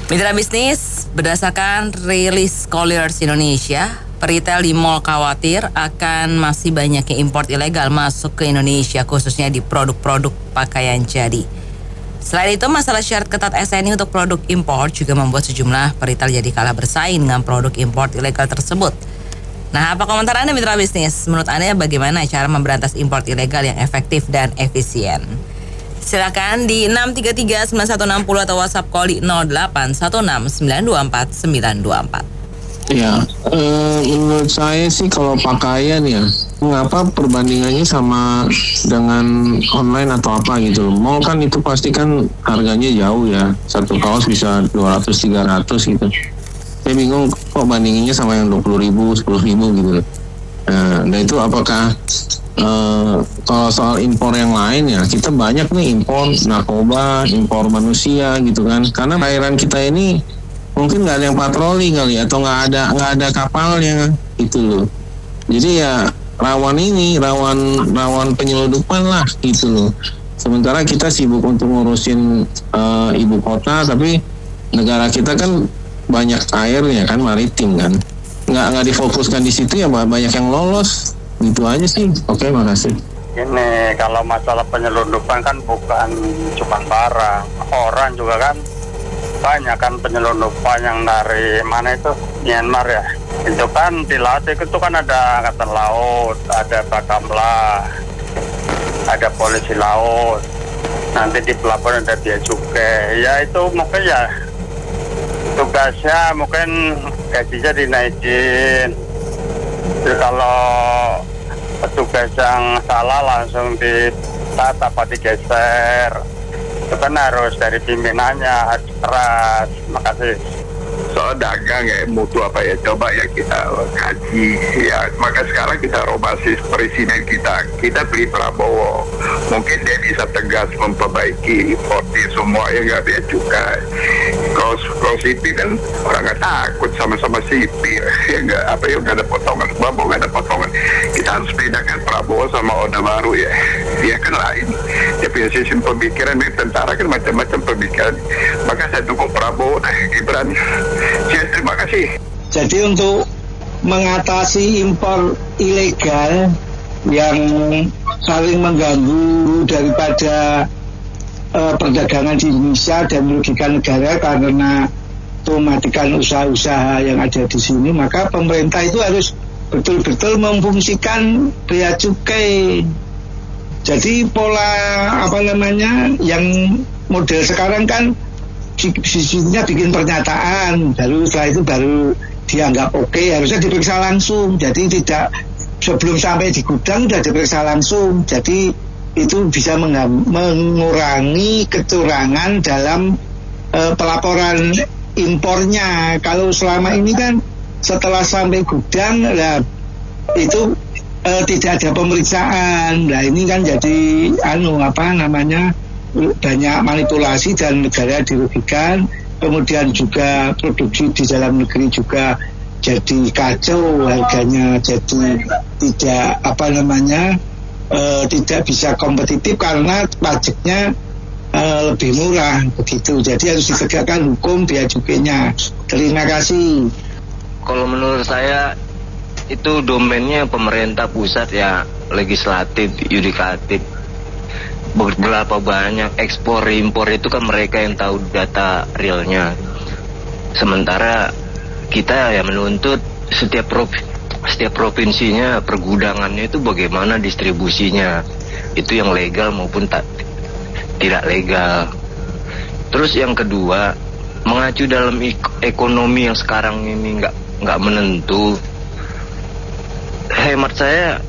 Mitra bisnis, berdasarkan rilis Colliers Indonesia, peritel di mall khawatir akan masih banyaknya impor ilegal masuk ke Indonesia, khususnya di produk-produk pakaian jadi. Selain itu, masalah syarat ketat SNI untuk produk impor juga membuat sejumlah peritel jadi kalah bersaing dengan produk impor ilegal tersebut. Nah, apa komentar Anda mitra bisnis? Menurut Anda bagaimana cara memberantas impor ilegal yang efektif dan efisien? Silakan di 633-9160 atau WhatsApp call di 0816-924-924. Ya, menurut saya sih kalau pakaian ya, mengapa perbandingannya sama dengan online atau apa gitu. Mall kan itu pasti kan harganya jauh ya, satu kaos bisa 200-300 gitu. Saya bingung kok bandinginnya sama yang 20.000, 10.000 gitu. Nah itu apakah kalau soal impor yang lain ya, kita banyak nih impor narkoba, impor manusia gitu kan, karena perairan kita ini mungkin nggak ada yang patroli kali, atau nggak ada kapalnya gitu loh. Jadi ya rawan penyeludupan lah gitu loh. Sementara kita sibuk untuk ngurusin ibu kota, tapi negara kita kan banyak airnya kan, maritim kan, nggak difokuskan di situ ya, banyak yang lolos. Itu aja sih. Oke, makasih. Ini kalau masalah penyelundupan kan bukan cuma barang, orang juga kan banyak kan penyelundupan yang dari mana itu, Myanmar ya. Itu kan di laut itu kan ada angkatan laut, ada Bakamla, ada polisi laut. Nanti di pelabuhan ada bea cukai. Ya itu mungkin ya tugasnya mungkin gajinya dinaikin. Jadi kalau petugas yang salah langsung ditata apa digeser, itu kan harus dari pimpinannya, harus keras. Makasih. Soal dagang ya, mutu apa ya, coba ya kita kaji ya. Maka sekarang kita rubah presiden kita pilih Prabowo, mungkin dia bisa tegas memperbaiki importir semua ya, nggak bea cukai. Kalau sipil kan orang nggak takut, sama-sama sipil ya, nggak apa ya, nggak ada potongan, Prabowo nggak ada potongan. Kita harus bedakan Prabowo sama Orde Baru ya, dia kan lain, dia punya sistem pemikiran. Tentara kan macam-macam pemikiran, maka saya dukung Prabowo Gibran. Terima kasih. Jadi untuk mengatasi impor ilegal yang saling mengganggu daripada perdagangan di Indonesia dan merugikan negara karena mematikan usaha-usaha yang ada di sini, maka pemerintah itu harus betul-betul memfungsikan bea cukai. Jadi pola yang model sekarang kan sisinya bikin pernyataan, setelah itu baru dianggap oke, harusnya diperiksa langsung. Jadi tidak sebelum sampai di gudang sudah diperiksa langsung. Jadi itu bisa mengurangi kecurangan dalam pelaporan impornya. Kalau selama ini kan setelah sampai gudang itu tidak ada pemeriksaan. Nah ini kan jadi banyak manipulasi dan negara dirugikan. Kemudian juga produksi di dalam negeri juga jadi kacau, harganya jadi tidak bisa kompetitif karena pajaknya lebih murah begitu. Jadi harus ditegakkan hukum bea cukainya. Terima kasih. Kalau menurut saya itu domainnya pemerintah pusat ya, legislatif, yudikatif. Berapa banyak ekspor impor itu kan mereka yang tahu data realnya. Sementara kita ya menuntut setiap provinsinya pergudangannya itu bagaimana distribusinya, itu yang legal maupun tidak legal. Terus yang kedua, mengacu dalam ekonomi yang sekarang ini nggak menentu. Hemat saya,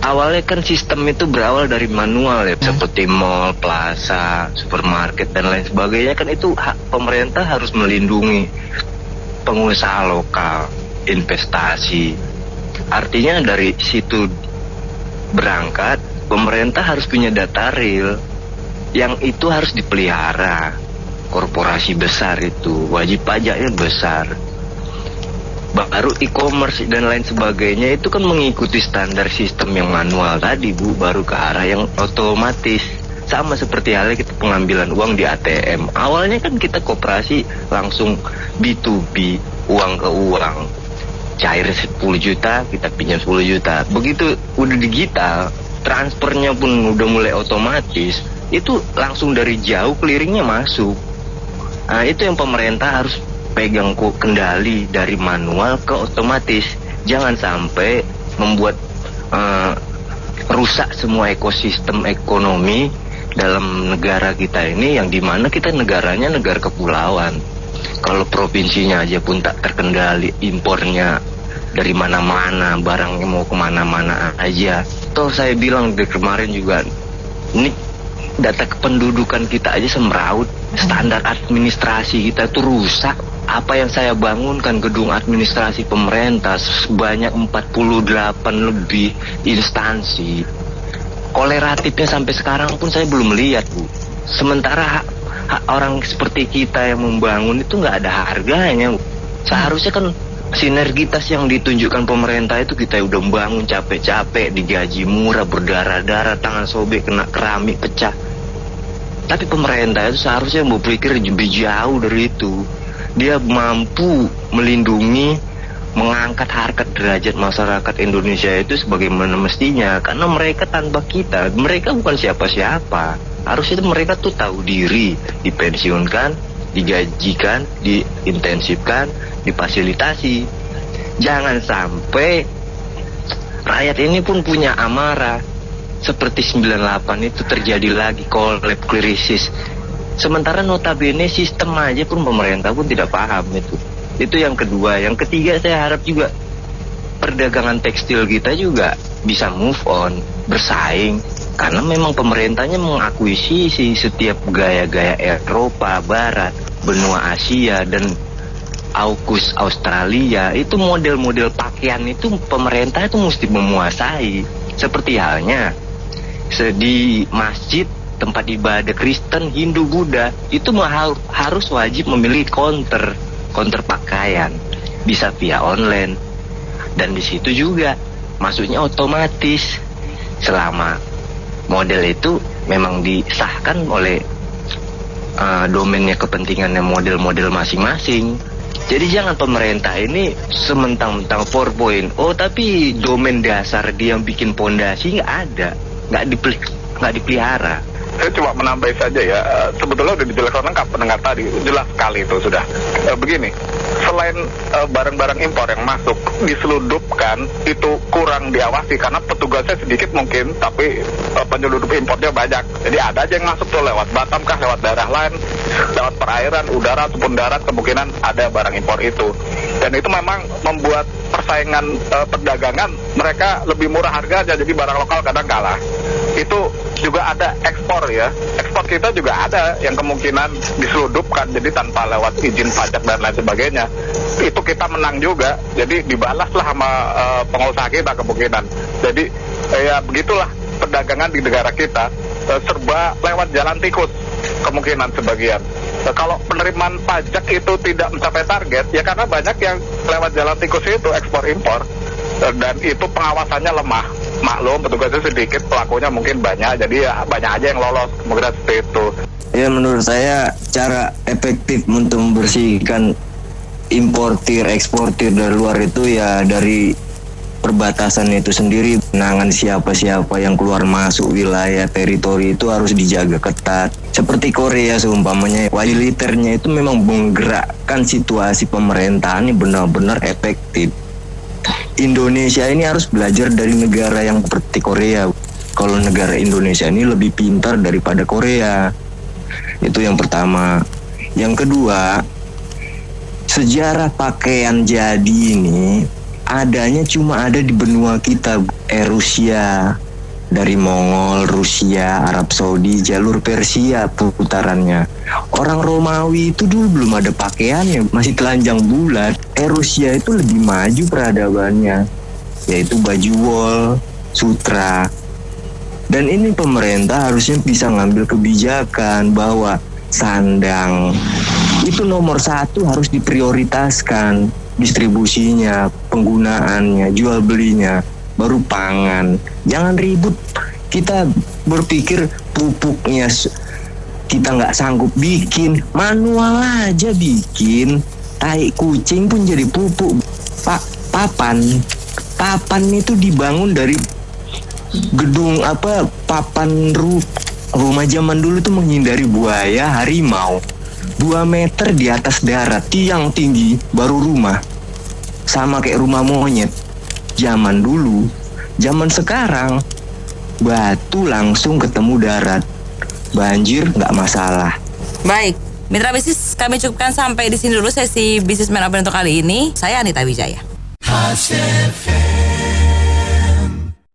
awalnya kan sistem itu berawal dari manual ya, seperti mall, plaza, supermarket dan lain sebagainya. Kan itu pemerintah harus melindungi pengusaha lokal, investasi. Artinya dari situ berangkat, pemerintah harus punya data real yang itu harus dipelihara. Korporasi besar itu wajib pajaknya besar. Baru e-commerce dan lain sebagainya itu kan mengikuti standar sistem yang manual tadi, Bu, baru ke arah yang otomatis. Sama seperti halnya kita pengambilan uang di ATM. Awalnya kan kita koperasi langsung B2B, uang ke uang. Cair 10 juta, kita pinjam 10 juta. Begitu udah digital, transfernya pun udah mulai otomatis, itu langsung dari jauh clearingnya masuk. Nah, itu yang pemerintah harus pegang kendali dari manual ke otomatis. Jangan sampai membuat rusak semua ekosistem ekonomi dalam negara kita ini, yang dimana kita negaranya negara kepulauan. Kalau provinsinya aja pun tak terkendali, impornya dari mana-mana, barangnya mau kemana-mana aja. Toh saya bilang dari kemarin juga, ini data kependudukan kita aja semeraut, standar administrasi kita tuh rusak. Apa yang saya bangunkan gedung administrasi pemerintah sebanyak 48 lebih instansi, koleratifnya sampai sekarang pun saya belum lihat, Bu. Sementara hak orang seperti kita yang membangun itu nggak ada harganya, Bu. Seharusnya kan sinergitas yang ditunjukkan pemerintah itu, kita udah membangun capek-capek, digaji murah, berdarah-darah, tangan sobek, kena keramik, pecah. Tapi pemerintah itu seharusnya berpikir lebih jauh dari itu. Dia mampu melindungi, mengangkat harkat derajat masyarakat Indonesia itu sebagaimana mestinya. Karena mereka tanpa kita, mereka bukan siapa-siapa. Harusnya mereka tuh tahu diri, dipensiunkan, digajikan, diintensifkan, difasilitasi. Jangan sampai rakyat ini pun punya amarah seperti 98 itu terjadi lagi, collapse krisis. Sementara notabene sistem aja pun pemerintah pun tidak paham itu. Itu yang kedua. Yang ketiga, saya harap juga perdagangan tekstil kita juga bisa move on, bersaing. Karena memang pemerintahnya mengakuisisi setiap gaya-gaya Eropa, Barat, benua Asia, dan AUKUS Australia. Itu model-model pakaian itu pemerintah itu mesti menguasai. Seperti halnya di masjid, tempat ibadah Kristen, Hindu, Buddha, itu harus wajib memiliki counter pakaian, bisa via online, dan di situ juga masuknya otomatis selama model itu memang disahkan oleh domainnya, kepentingannya model-model masing-masing. Jadi jangan pemerintah ini sementang-mentang 4.0, tapi domain dasar dia yang bikin pondasi nggak ada, nggak dipelihara. Saya cuma menambah saja ya, sebetulnya udah dijelaskan lengkap pendengar tadi, jelas sekali itu sudah. Begini, selain barang-barang impor yang masuk diseludupkan, itu kurang diawasi karena petugasnya sedikit mungkin, tapi penyeludup impornya banyak. Jadi ada aja yang masuk tuh lewat Batam kah, lewat daerah lain, lewat perairan, udara ataupun darat, kemungkinan ada barang impor itu. Dan itu memang membuat persaingan perdagangan mereka lebih murah harganya, jadi barang lokal kadang kalah. Itu juga ada ekspor ya, ekspor kita juga ada yang kemungkinan diseludupkan, jadi tanpa lewat izin pajak dan lain sebagainya. Itu kita menang juga, jadi dibalaslah sama pengusaha kita kemungkinan. Jadi ya begitulah perdagangan di negara kita, serba lewat jalan tikus kemungkinan sebagian. Kalau penerimaan pajak itu tidak mencapai target, ya karena banyak yang lewat jalan tikus itu ekspor impor, dan itu pengawasannya lemah. Maklum petugasnya sedikit, pelakunya mungkin banyak, jadi ya banyak aja yang lolos, kemungkinan seperti itu. Ya, menurut saya cara efektif untuk membersihkan importir eksportir dari luar itu ya dari perbatasan itu sendiri. Penangan siapa-siapa yang keluar masuk wilayah teritori itu harus dijaga ketat. Seperti Korea seumpamanya, militernya itu memang menggerakkan situasi pemerintahan ini benar-benar efektif. Indonesia ini harus belajar dari negara yang seperti Korea. Kalau negara Indonesia ini lebih pintar daripada Korea. Itu yang pertama. Yang kedua, sejarah pakaian jadi ini adanya cuma ada di benua kita. Rusia, dari Mongol, Rusia, Arab Saudi, jalur Persia putarannya. Orang Romawi itu dulu belum ada pakaiannya, masih telanjang bulat. Rusia itu lebih maju peradabannya, yaitu baju wol, sutra. Dan ini pemerintah harusnya bisa ngambil kebijakan bahwa sandang itu nomor 1 harus diprioritaskan, distribusinya, penggunaannya, jual belinya, baru pangan. Jangan ribut Kita berpikir pupuknya kita nggak sanggup bikin, manual aja bikin. Tai kucing pun jadi pupuk. Papan itu dibangun dari gedung rumah zaman dulu tuh menghindari buaya, harimau. 2 meter di atas darat, tiang tinggi, baru rumah. Sama kayak rumah monyet zaman dulu. Zaman sekarang batu langsung ketemu darat, banjir nggak masalah. Baik, mitra bisnis, kami cukupkan sampai di sini dulu sesi Bisnismen Open untuk kali ini. Saya Anita Wijaya.